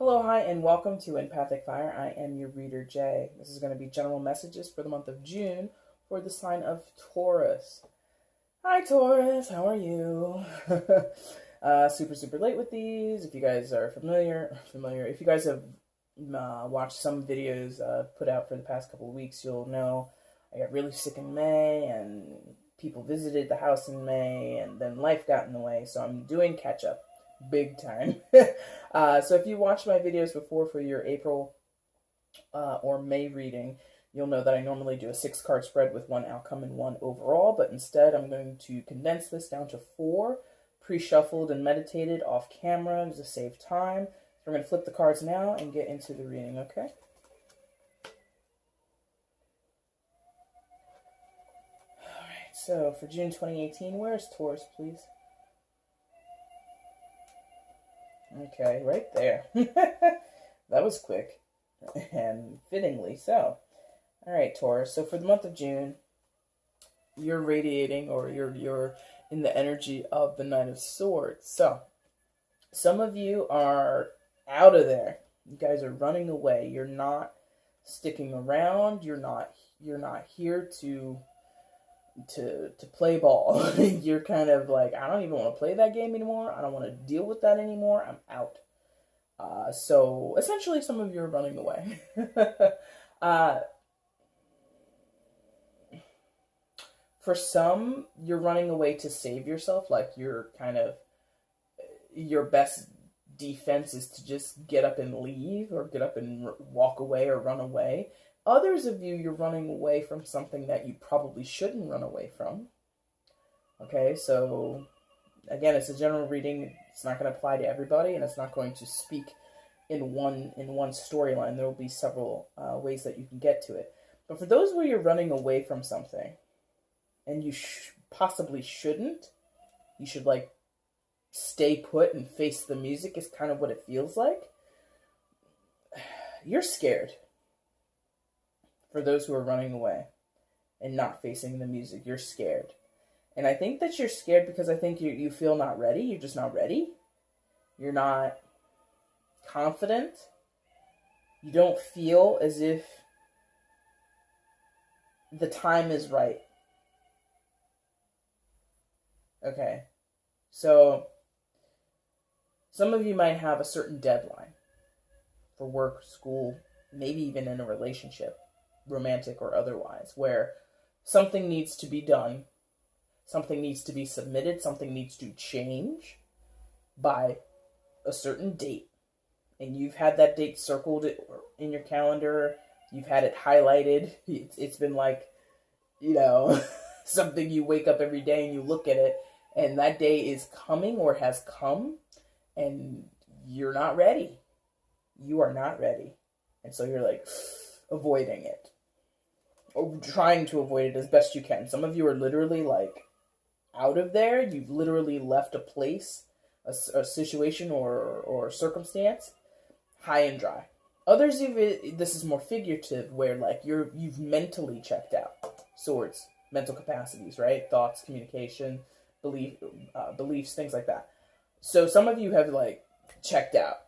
Hello, hi, and welcome to EmpathicFire. I am your reader, Jay. This is going to be general messages for the month of June for the sign of Taurus. Hi, Taurus. How are you? Super late with these. If you guys are familiar. If you guys have watched some videos put out for the past couple of weeks, you'll know I got really sick in May, and people visited the house in May, and then life got in the way, so I'm doing catch-up. Big time. So if you watched my videos before for your April or May reading, you'll know that I normally do a 6-card spread with 1 outcome and 1 overall, but instead I'm going to condense this down to 4, pre-shuffled and meditated off camera to save time. So we're going to flip the cards now and get into the reading, okay? Alright, so for June 2018, where's Taurus, please? Okay, right there. That was quick. And fittingly so. Alright, Taurus. So for the month of June, you're radiating, or you're in the energy of the Knight of Swords. So some of you are out of there. You guys are running away. You're not sticking around. You're not here to play ball. You're kind of like, I don't even want to play that game anymore. I don't want to deal with that anymore. I'm out. So essentially some of you are running away. For some, you're running away to save yourself. Like you're kind of, your best defense is to just get up and leave, or get up and walk away or run away. Others of you, you're running away from something that you probably shouldn't run away from. Okay, so again, it's a general reading. It's not going to apply to everybody, and it's not going to speak in one storyline. There will be several ways that you can get to it. But for those where you're running away from something, and you possibly shouldn't, you should like stay put and face the music, is kind of what it feels like. You're scared. For those who are running away and not facing the music, you're scared. And I think that you're scared because I think you feel not ready. You're just not ready. You're not confident. You don't feel as if the time is right. Okay. So some of you might have a certain deadline for work, school, maybe even in a relationship, romantic or otherwise, where something needs to be done, something needs to be submitted, something needs to change by a certain date, and you've had that date circled in your calendar, you've had it highlighted, it's been like, something you wake up every day and you look at it, and that day is coming or has come, and you're not ready. You are not ready. And so you're like avoiding it, or trying to avoid it as best you can. Some of you are literally like out of there. You've literally left a place, a situation or circumstance high and dry. Others of it, this is more figurative, where like you've mentally checked out. Swords, mental capacities, right? Thoughts, communication, beliefs, things like that. So some of you have like checked out.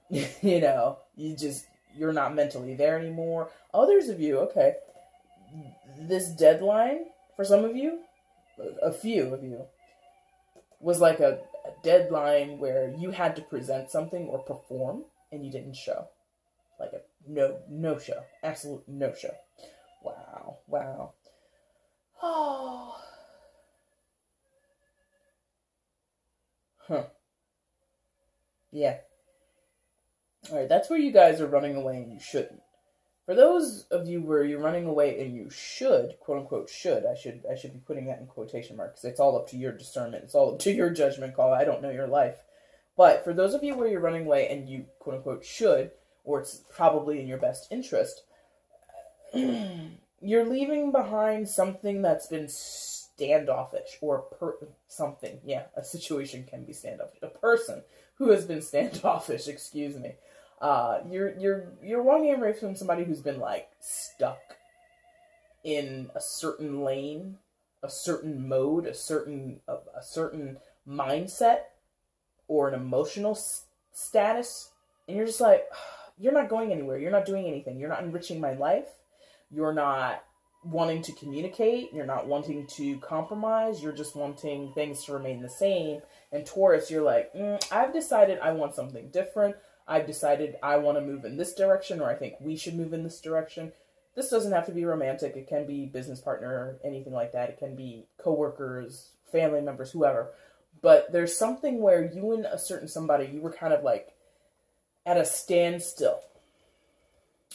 You're not mentally there anymore. Others of you, okay, this deadline, for some of you, a few of you, was like a deadline where you had to present something or perform, and you didn't show. Like a no show. Absolute no show. Wow. Oh. Huh. Yeah. Alright, that's where you guys are running away and you shouldn't. For those of you where you're running away and you should, quote unquote should, I should be putting that in quotation marks. It's all up to your discernment. It's all up to your judgment call. I don't know your life. But for those of you where you're running away and you, quote unquote, should, or it's probably in your best interest, you're leaving behind something that's been standoffish, or something. Yeah, a situation can be standoffish. A person who has been standoffish, excuse me. You're walking away from somebody who's been like stuck in a certain lane, a certain mode, a certain mindset, or an emotional status, and you're just like, you're not going anywhere. You're not doing anything. You're not enriching my life. You're not wanting to communicate. You're not wanting to compromise. You're just wanting things to remain the same. And Taurus, you're like, I've decided I want something different. I've decided I want to move in this direction, or I think we should move in this direction. This doesn't have to be romantic. It can be business partner, anything like that. It can be coworkers, family members, whoever. But there's something where you and a certain somebody, you were kind of like at a standstill.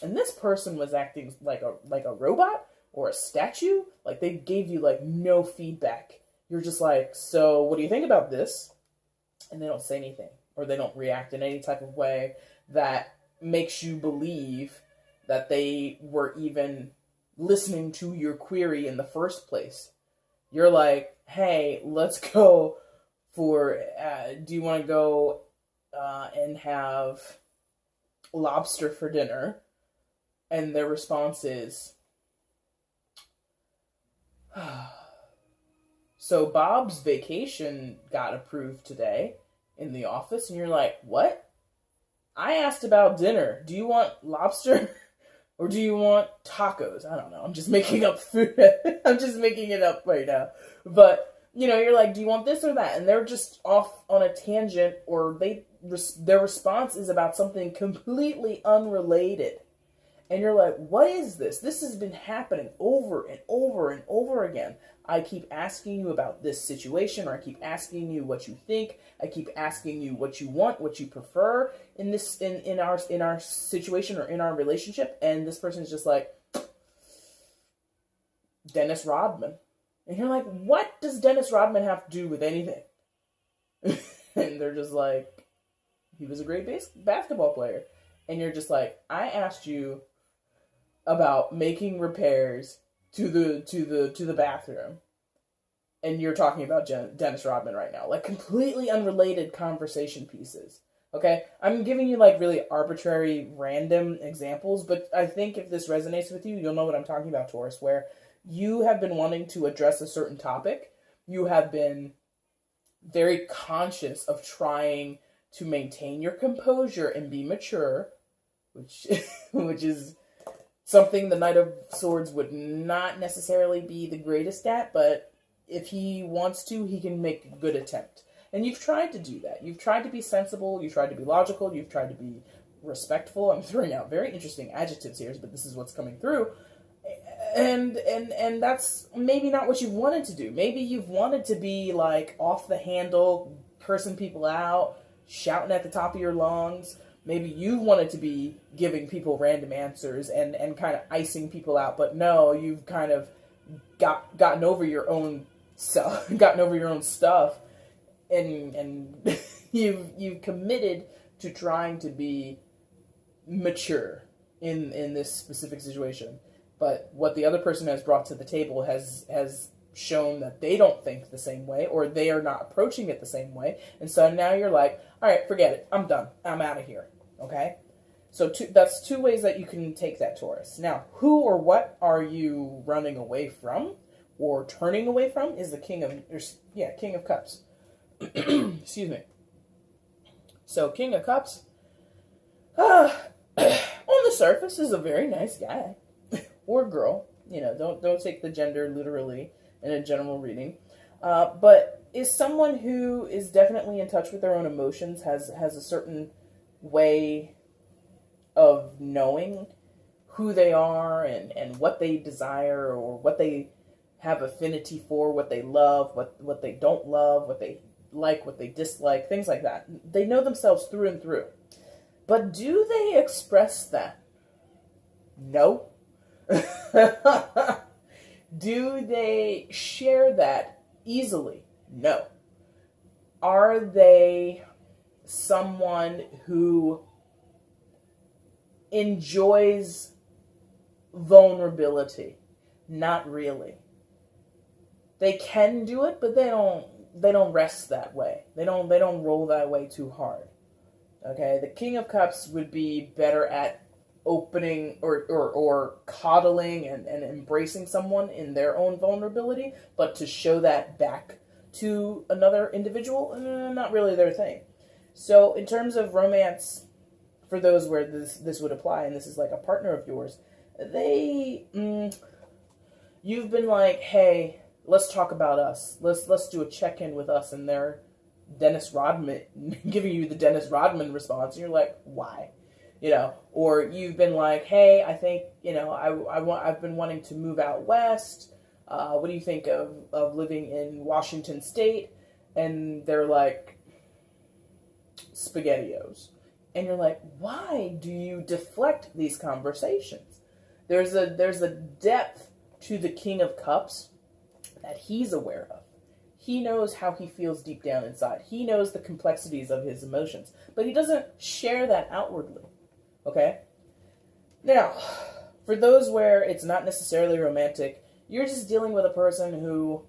And this person was acting like a robot or a statue. Like they gave you like no feedback. You're just like, so what do you think about this? And they don't say anything, or they don't react in any type of way that makes you believe that they were even listening to your query in the first place. You're like, hey, let's go for, do you want to go and have lobster for dinner? And their response is, so Bob's vacation got approved today in the office. And you're like, what? I asked about dinner. Do you want lobster? Or do you want tacos? I don't know. I'm just making up food. I'm just making it up right now. But, you know, you're like, do you want this or that? And they're just off on a tangent, or their response is about something completely unrelated. And you're like, what is this? This has been happening over and over and over again. I keep asking you about this situation, or I keep asking you what you think. I keep asking you what you want, what you prefer in this in our situation or in our relationship, and this person is just like, Dennis Rodman. And you're like, what does Dennis Rodman have to do with anything? And they're just like, he was a great basketball player. And you're just like, I asked you about making repairs to the bathroom, and you're talking about Dennis Rodman right now. Like, completely unrelated conversation pieces. Okay? I'm giving you, like, really arbitrary, random examples, but I think if this resonates with you, you'll know what I'm talking about, Taurus, where you have been wanting to address a certain topic. You have been very conscious of trying to maintain your composure and be mature, which is something the Knight of Swords would not necessarily be the greatest at, but if he wants to, he can make a good attempt. And you've tried to do that. You've tried to be sensible, you've tried to be logical, you've tried to be respectful. I'm throwing out very interesting adjectives here, but this is what's coming through. And that's maybe not what you've wanted to do. Maybe you've wanted to be like off the handle, cursing people out, shouting at the top of your lungs. Maybe you wanted to be giving people random answers and kind of icing people out, but no, you've kind of gotten over your own self, gotten over your own stuff, and you've committed to trying to be mature in this specific situation. But what the other person has brought to the table has shown that they don't think the same way, or they are not approaching it the same way. And so now you're like, all right, forget it. I'm done. I'm out of here. Okay? So that's two ways that you can take that, Taurus. Now, who or what are you running away from or turning away from is the King of Cups. Excuse me. So King of Cups, on the surface, is a very nice guy or girl. You know, don't take the gender literally in a general reading. But is someone who is definitely in touch with their own emotions, has a certain way of knowing who they are and what they desire, or what they have affinity for, what they love, what they don't love, what they like, what they dislike, things like that. They know themselves through and through. But do they express that? No. Do they share that easily? No. Are they someone who enjoys vulnerability? Not really. They can do it, but they don't rest that way. They don't roll that way too hard. Okay? The King of Cups would be better at opening or coddling and embracing someone in their own vulnerability, but to show that back to another individual, not really their thing. So in terms of romance for those where this would apply, and this is like a partner of yours, you've been like, hey, let's talk about us. Let's do a check-in with us, and they're Dennis Rodman giving you the Dennis Rodman response. And you're like, why? Or you've been like, hey, I think, I've been wanting to move out west. What do you think of living in Washington State? And they're like, SpaghettiOs. And you're like, why do you deflect these conversations? There's a depth to the King of Cups that he's aware of. He knows how he feels deep down inside. He knows the complexities of his emotions, but he doesn't share that outwardly. Okay? Now, for those where it's not necessarily romantic, you're just dealing with a person who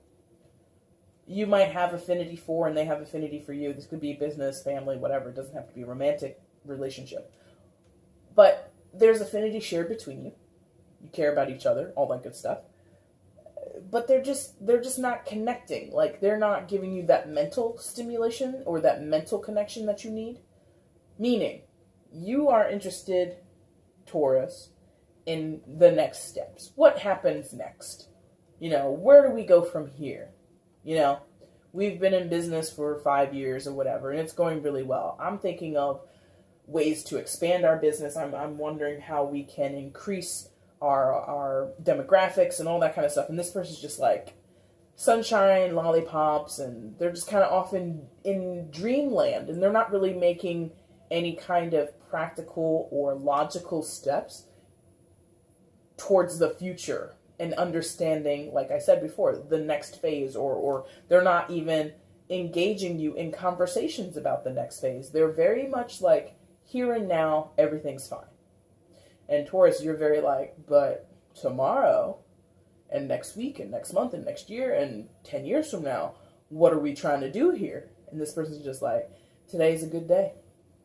you might have affinity for and they have affinity for you. This could be business, family, whatever. It doesn't have to be a romantic relationship. But there's affinity shared between you. You care about each other, all that good stuff. But they're just not connecting. Like, they're not giving you that mental stimulation or that mental connection that you need. Meaning, you are interested, Taurus, in the next steps. What happens next? Where do we go from here? We've been in business for 5 years or whatever, and it's going really well. I'm thinking of ways to expand our business. I'm wondering how we can increase our demographics and all that kind of stuff. And this person's just like sunshine, lollipops, and they're just kind of off in dreamland, and they're not really making any kind of practical or logical steps towards the future and understanding, like I said before, the next phase, or they're not even engaging you in conversations about the next phase. They're very much like, here and now, everything's fine. And Taurus, you're very like, but tomorrow, and next week, and next month, and next year, and 10 years from now, what are we trying to do here? And this person's just like, today's a good day.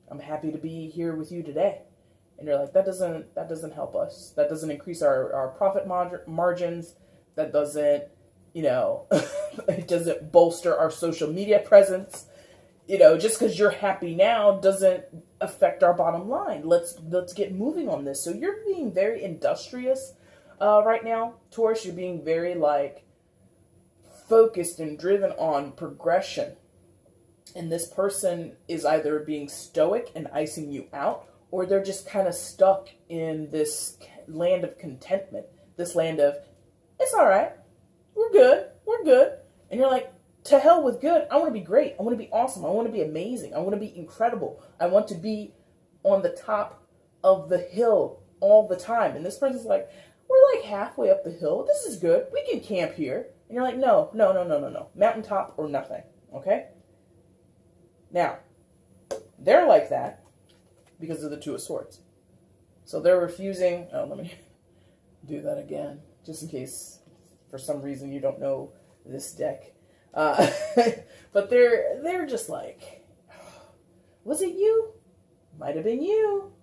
I'm happy to be here with you today. And you're like, that doesn't help us. That doesn't increase our profit margins. That doesn't, it doesn't bolster our social media presence. Just because you're happy now doesn't affect our bottom line. Let's get moving on this. So you're being very industrious right now, Taurus. You're being very focused and driven on progression. And this person is either being stoic and icing you out, or they're just kind of stuck in this land of contentment. This land of, it's all right. We're good. And you're like, to hell with good. I want to be great. I want to be awesome. I want to be amazing. I want to be incredible. I want to be on the top of the hill all the time. And this person's like, we're like halfway up the hill. This is good. We can camp here. And you're like, no. Mountaintop or nothing. Okay? Now, they're like that because of the Two of Swords. So they're refusing. Oh, let me do that again, just in case for some reason you don't know this deck. But they're just like, was it you? Might have been you.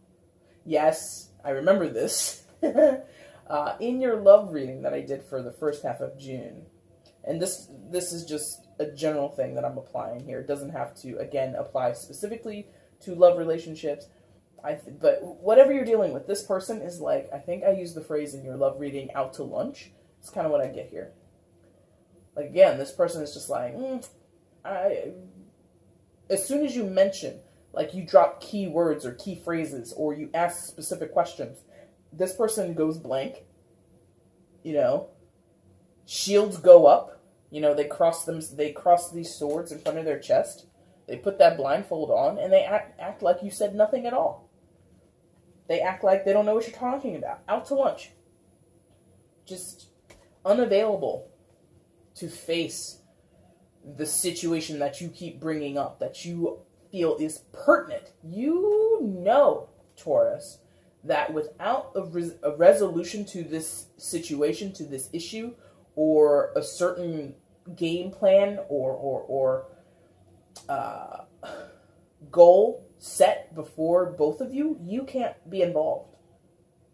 Yes, I remember this. In your love reading that I did for the first half of June, and this is just a general thing that I'm applying here. It doesn't have to, again, apply specifically to love relationships. But whatever you're dealing with, this person is like, I think I used the phrase in your love reading, out to lunch. It's kind of what I get here. Like, again, this person is just like, as soon as you mention, like you drop key words or key phrases, or you ask specific questions, this person goes blank. Shields go up. They cross these swords in front of their chest. They put that blindfold on, and they act like you said nothing at all. They act like they don't know what you're talking about. Out to lunch. Just unavailable to face the situation that you keep bringing up, that you feel is pertinent. Taurus, that without a resolution to this situation, to this issue, or a certain game plan or goal set before both of you, you can't be involved.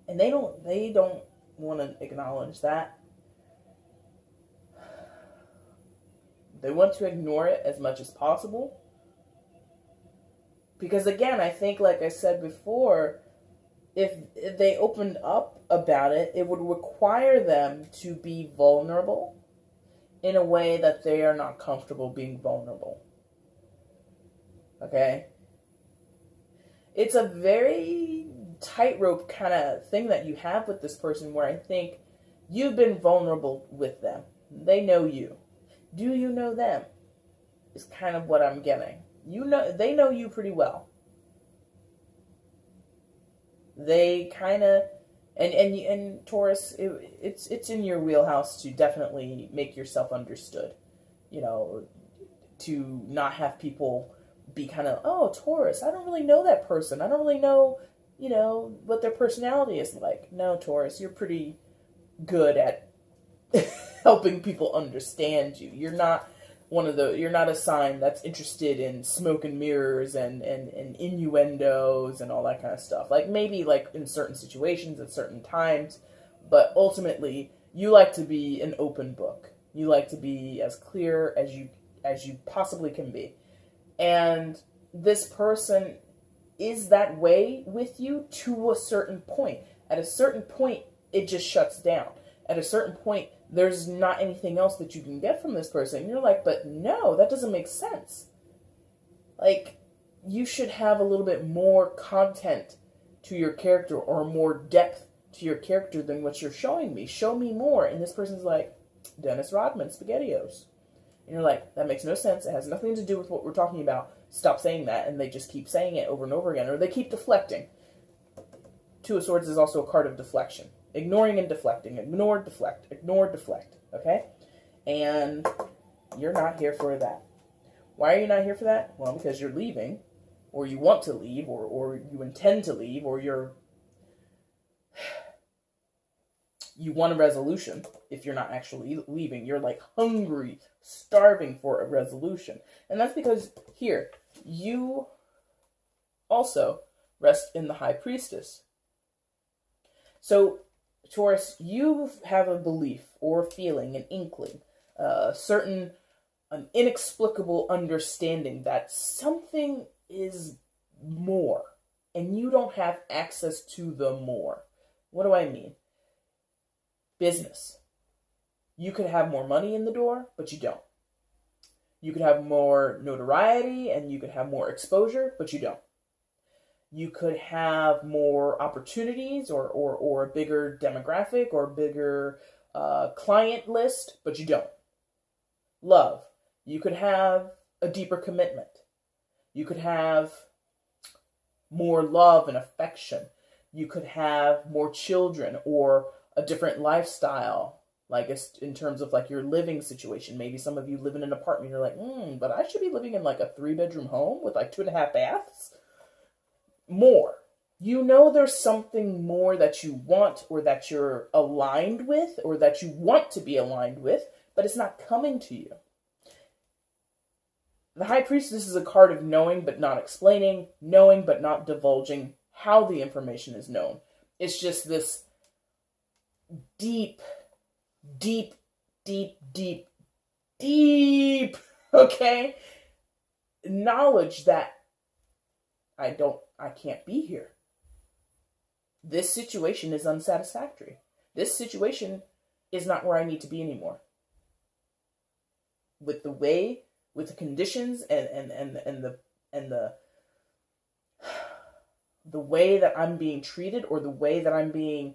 And they don't want to acknowledge that. They want to ignore it as much as possible. Because again, I think, like I said before, if they opened up about it, it would require them to be vulnerable in a way that they are not comfortable being vulnerable. Okay? It's a very tightrope kind of thing that you have with this person, where I think you've been vulnerable with them. They know you. Do you know them? Is kind of what I'm getting. They know you pretty well. They kind of, and Taurus, it's in your wheelhouse to definitely make yourself understood. You know, to not have people be kind of, oh, Taurus, I don't really know that person. I don't really know, what their personality is like. No, Taurus, you're pretty good at helping people understand you. You're not you're not a sign that's interested in smoke and mirrors and innuendos and all that kind of stuff. Like, maybe like in certain situations at certain times, but ultimately you like to be an open book. You like to be as clear as you possibly can be. And this person is that way with you to a certain point. At a certain point, it just shuts down. At a certain point, there's not anything else that you can get from this person. And you're like, but no, that doesn't make sense. Like, you should have a little bit more content to your character, or more depth to your character than what you're showing me. Show me more. And this person's like, Dennis Rodman, SpaghettiOs. And you're like, that makes no sense. It has nothing to do with what we're talking about. Stop saying that. And they just keep saying it over and over again. Or they keep deflecting. Two of Swords is also a card of deflection. Ignoring and deflecting. Ignore, deflect. Ignore, deflect. Okay? And you're not here for that. Why are you not here for that? Well, because you're leaving, or you want to leave, or you intend to leave, or you want a resolution. If you're not actually leaving, you're like hungry, starving for a resolution. And that's because here, you also rest in the High Priestess. So, Taurus, you have a belief or feeling, an inkling, an inexplicable understanding that something is more, and you don't have access to the more. What do I mean? Business. You could have more money in the door, but you don't. You could have more notoriety, and you could have more exposure, but you don't. You could have more opportunities, or a bigger demographic, or a bigger client list, but you don't. Love. You could have a deeper commitment. You could have more love and affection. You could have more children, or a different lifestyle, like in terms of like your living situation. Maybe some of you live in an apartment. You're like, but I should be living in like a 3-bedroom home with like 2.5 baths. More. There's something more that you want, or that you're aligned with, or that you want to be aligned with, but it's not coming to you. The High Priestess is a card of knowing but not explaining, knowing but not divulging how the information is known. It's just this deep, okay, knowledge that I can't be here. This situation is unsatisfactory. This situation is not where I need to be anymore. With the conditions and the way that I'm being treated, or the way that I'm being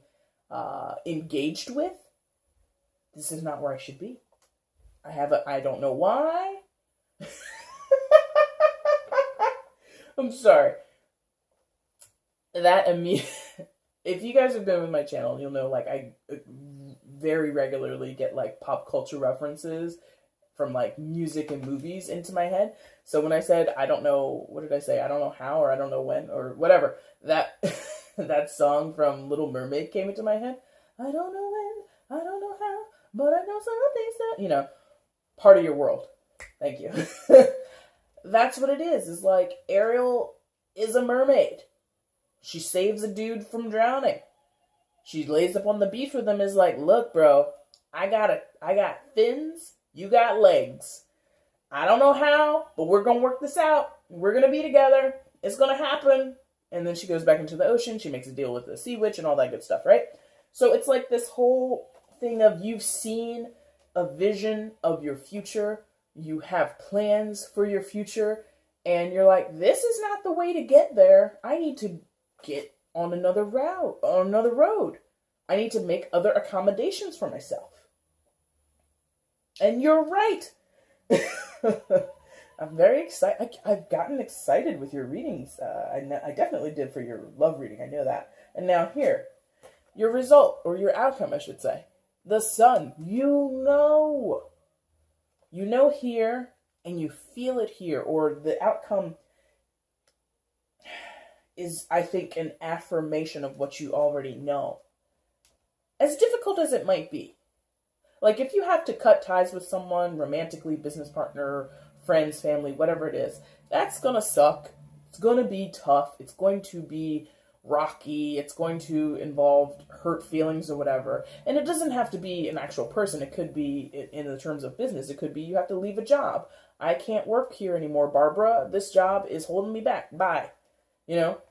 engaged with, this is not where I should be. I don't know why. I'm sorry. If you guys have been with my channel, you'll know, like, I very regularly get like pop culture references from like music and movies into my head. So when I said, I don't know, what did I say? I don't know how, or I don't know when, or whatever, that that song from Little Mermaid came into my head. I don't know when, I don't know how, but I know something's that, part of your world. Thank you. That's what it is. It's like Ariel is a mermaid. She saves a dude from drowning. She lays up on the beach with him, is like, look, bro, I got fins, you got legs. I don't know how, but we're going to work this out. We're going to be together. it's going to happen. And then she goes back into the ocean. She makes a deal with the sea witch and all that good stuff, right? So it's like this whole thing of you've seen a vision of your future. You have plans for your future. And you're like, this is not the way to get there. I need to get on another route, on another road. I need to make other accommodations for myself. And you're right. I'm very excited. I've gotten excited with your readings. I definitely did for your love reading. I know that. And now here, your result, or your outcome, I should say. The sun. You know here, and you feel it here, or the outcome is, I think, an affirmation of what you already know. As difficult as it might be. Like, if you have to cut ties with someone, romantically, business partner, friends, family, whatever it is, that's going to suck. It's going to be tough. It's going to be rocky. It's going to involve hurt feelings or whatever. And it doesn't have to be an actual person. It could be, in the terms of business, it could be you have to leave a job. I can't work here anymore, Barbara. This job is holding me back. Bye. You know?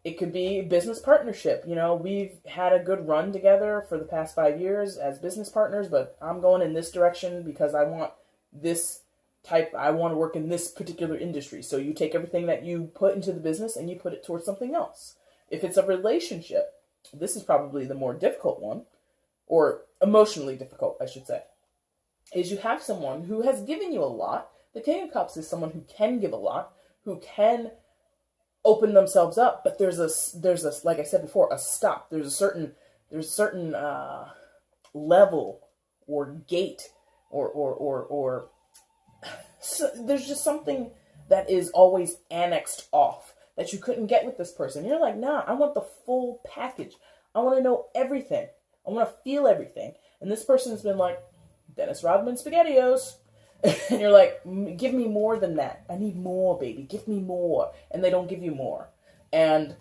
It could be business partnership. You know, we've had a good run together for the past 5 years as business partners, but I'm going in this direction because I want I want to work in this particular industry. So you take everything that you put into the business and you put it towards something else. If it's a relationship, this is probably the more difficult one, or emotionally difficult, I should say, is you have someone who has given you a lot. The King of Cups is someone who can give a lot, who can open themselves up, but there's a like I said before, a stop. There's a certain level or gate or so there's just something that is always annexed off that you couldn't get with this person. You're like, nah, I want the full package. I want to know everything. I want to feel everything. And this person's been like, Dennis Rodman SpaghettiOs. And you're like, give me more than that. I need more, baby. Give me more. And they don't give you more. And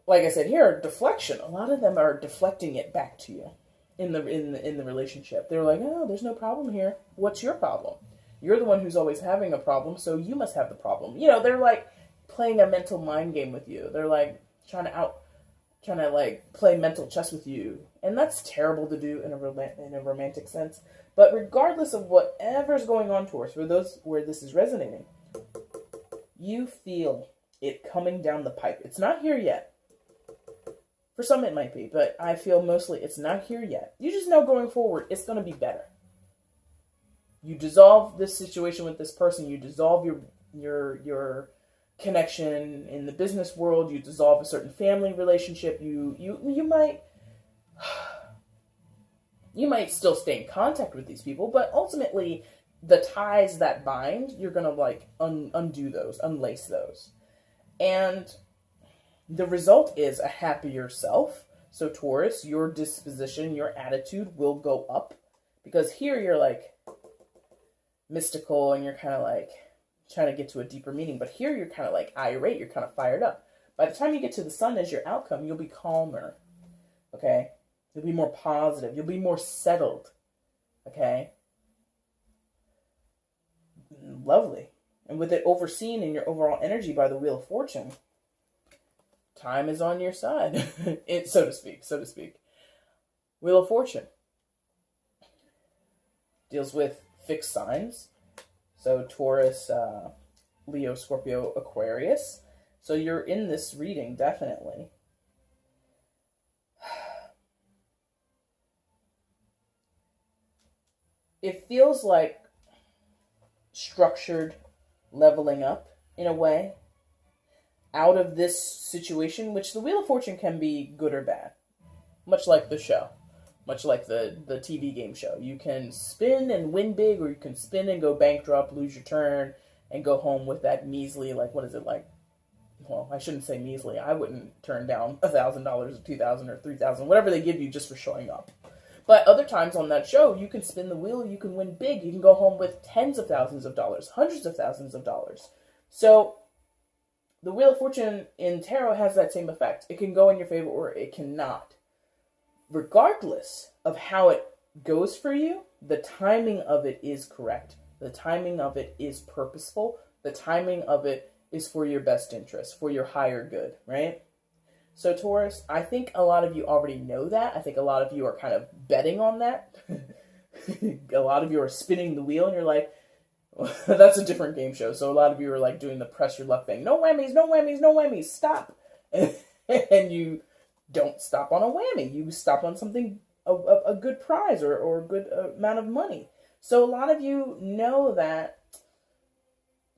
like I said here, deflection. A lot of them are deflecting it back to you in the relationship. They're like, oh, there's no problem here. What's your problem? You're the one who's always having a problem, so you must have the problem. You know, they're like playing a mental mind game with you. They're like trying to like play mental chess with you. And that's terrible to do in a romantic sense. But regardless of whatever's going on, Taurus, for those where this is resonating, you feel it coming down the pipe. It's not here yet. For some it might be, but I feel mostly it's not here yet. You just know going forward, it's going to be better. You dissolve this situation with this person. You dissolve your connection in the business world. You dissolve a certain family relationship. You might still stay in contact with these people, but ultimately the ties that bind, you're going to like undo those, unlace those. And the result is a happier self. So Taurus, your disposition, your attitude will go up, because here you're like mystical and you're kind of like trying to get to a deeper meaning. But here you're kind of like irate. You're kind of fired up. By the time you get to the sun as your outcome, you'll be calmer. Okay? You'll be more positive. You'll be more settled. Okay? Lovely. And with it overseen in your overall energy by the Wheel of Fortune, time is on your side, so to speak. Wheel of Fortune deals with fixed signs. So Taurus, Leo, Scorpio, Aquarius. So you're in this reading, definitely. It feels like structured leveling up in a way out of this situation, which the Wheel of Fortune can be good or bad, much like the show, much like the TV game show. You can spin and win big, or you can spin and go bankrupt, lose your turn, and go home with that measly, like, what is it, like, well, I shouldn't say measly. I wouldn't turn down $1,000 or $2,000 or $3,000, whatever they give you just for showing up. But other times on that show, you can spin the wheel, you can win big, you can go home with tens of thousands of dollars, hundreds of thousands of dollars. So the Wheel of Fortune in tarot has that same effect. It can go in your favor or it cannot. Regardless of how it goes for you, the timing of it is correct. The timing of it is purposeful. The timing of it is for your best interest, for your higher good, right? So Taurus, I think a lot of you already know that. I think a lot of you are kind of betting on that. A lot of you are spinning the wheel and you're like, that's a different game show. So a lot of you are like doing the press your luck thing. No whammies, no whammies, no whammies, stop. And you don't stop on a whammy. You stop on something, a good prize or a good amount of money. So a lot of you know that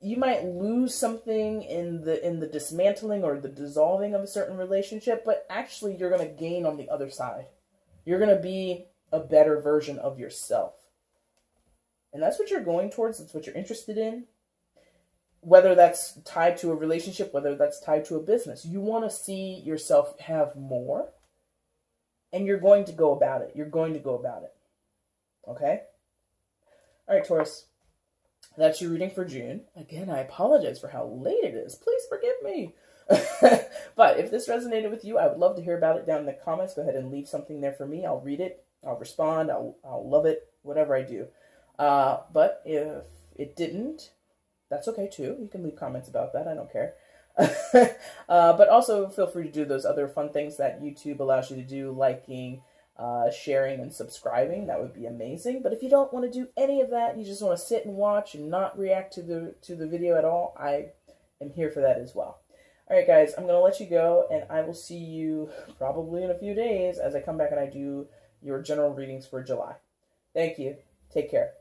you might lose something in the dismantling or the dissolving of a certain relationship, but actually you're going to gain on the other side. You're going to be a better version of yourself. And that's what you're going towards. That's what you're interested in. Whether that's tied to a relationship, whether that's tied to a business. You want to see yourself have more. And you're going to go about it. You're going to go about it. Okay? All right, Taurus. That's your reading for June. Again, I apologize for how late it is. Please forgive me. But if this resonated with you, I would love to hear about it down in the comments. Go ahead and leave something there for me. I'll read it. I'll respond. I'll love it. Whatever I do. But if it didn't, that's okay too. You can leave comments about that. I don't care. But also feel free to do those other fun things that YouTube allows you to do, liking, sharing, and subscribing. That would be amazing. But if you don't want to do any of that, you just want to sit and watch and not react to the video at all, I am here for that as well. All right, guys, I'm going to let you go, and I will see you probably in a few days as I come back and I do your general readings for July. Thank you. Take care.